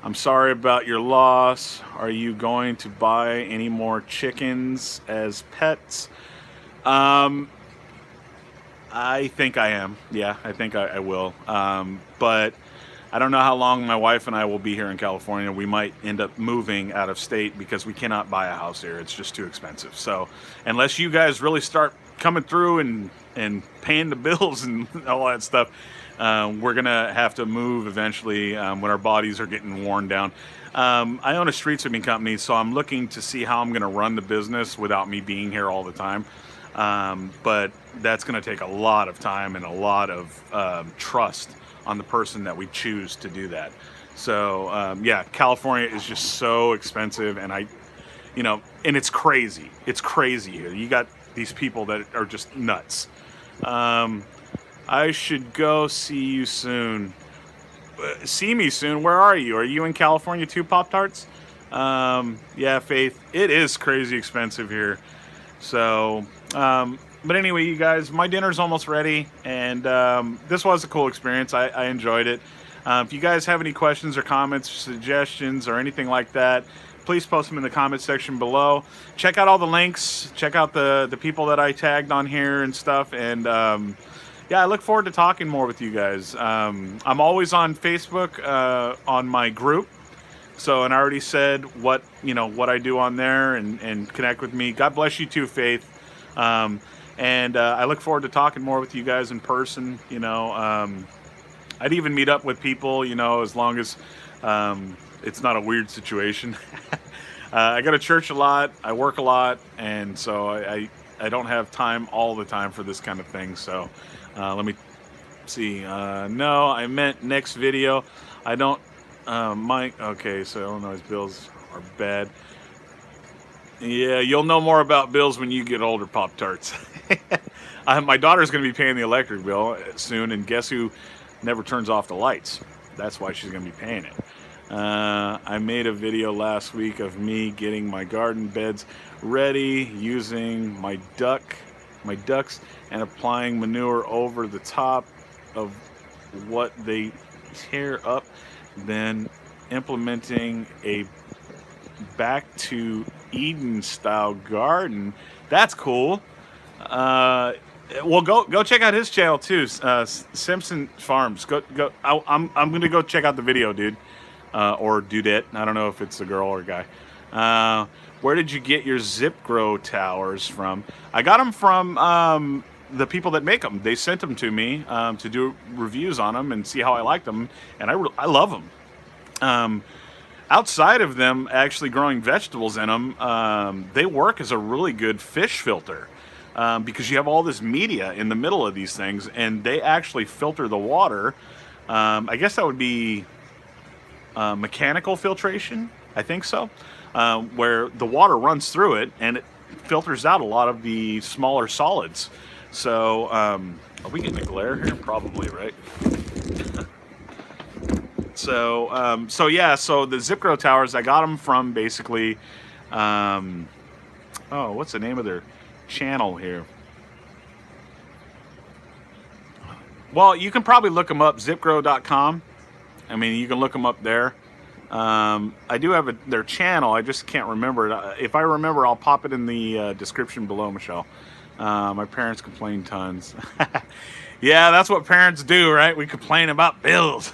I'm sorry about your loss. Are you going to buy any more chickens as pets? I think I am. Yeah, I think I will. But I don't know how long my wife and I will be here in California. We might end up moving out of state because we cannot buy a house here. It's just too expensive. So unless you guys really start coming through and paying the bills and all that stuff, we're going to have to move eventually when our bodies are getting worn down. I own a street sweeping company, so I'm looking to see how I'm going to run the business without me being here all the time. But that's going to take a lot of time and a lot of trust on the person that we choose to do that. So, yeah, California is just so expensive, and and it's crazy. It's crazy here. You got these people that are just nuts. I should go see you soon. See me soon? Where are you? Are you in California too, Pop-Tarts? Yeah, Faith, it is crazy expensive here. So, but anyway, you guys, my dinner's almost ready, and this was a cool experience. I enjoyed it. If you guys have any questions or comments, suggestions, or anything like that, please post them in the comments section below. Check out all the links. Check out the people that I tagged on here and stuff. And yeah, I look forward to talking more with you guys. I'm always on Facebook on my group. So, and I already said what I do on there, and connect with me. God bless you too, Faith. And I look forward to talking more with you guys in person. I'd even meet up with people, as long as it's not a weird situation. I go to church a lot, I work a lot, and so I don't have time all the time for this kind of thing. So let me see. No, I meant next video. I don't, Mike. Okay, so Illinois bills are bad. Yeah, you'll know more about bills when you get older, Pop-Tarts. My daughter's going to be paying the electric bill soon, and guess who never turns off the lights? That's why she's going to be paying it. I made a video last week of me getting my garden beds ready using my ducks and applying manure over the top of what they tear up, then implementing a back to Eden style garden. That's cool. Well, go check out his channel too, Simpson Farms. Go. I'm gonna go check out the video, dude, or dudette. I don't know if it's a girl or a guy. Where did you get your Zip Grow towers from? I got them from the people that make them. They sent them to me to do reviews on them and see how I like them, and I love them. Outside of them actually growing vegetables in them, they work as a really good fish filter. Because you have all this media in the middle of these things, and they actually filter the water. I guess that would be mechanical filtration, I think so, where the water runs through it and it filters out a lot of the smaller solids. So, are we getting a glare here? Probably, right? So yeah, so the Zip Grow towers, I got them from basically, oh, what's the name of their channel here? Well, you can probably look them up, zipgrow.com. I mean, you can look them up there. I do have their channel. I just can't remember it. If I remember, I'll pop it in the description below, Michelle. My parents complain tons. Yeah, that's what parents do, right? We complain about bills.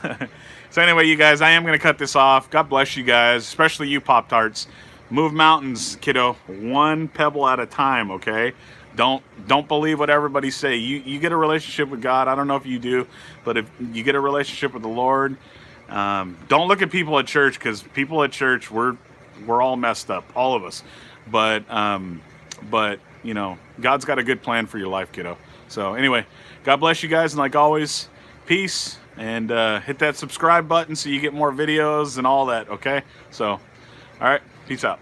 So anyway, you guys, I am going to cut this off. God bless you guys, especially you Pop-Tarts. Move mountains, kiddo. One pebble at a time, okay? Don't believe what everybody say. You get a relationship with God. I don't know if you do, but if you get a relationship with the Lord, don't look at people at church, because people at church, we're all messed up, all of us. But you know, God's got a good plan for your life, kiddo. So anyway, God bless you guys, and like always, peace, and hit that subscribe button so you get more videos and all that. Okay, so all right, peace out.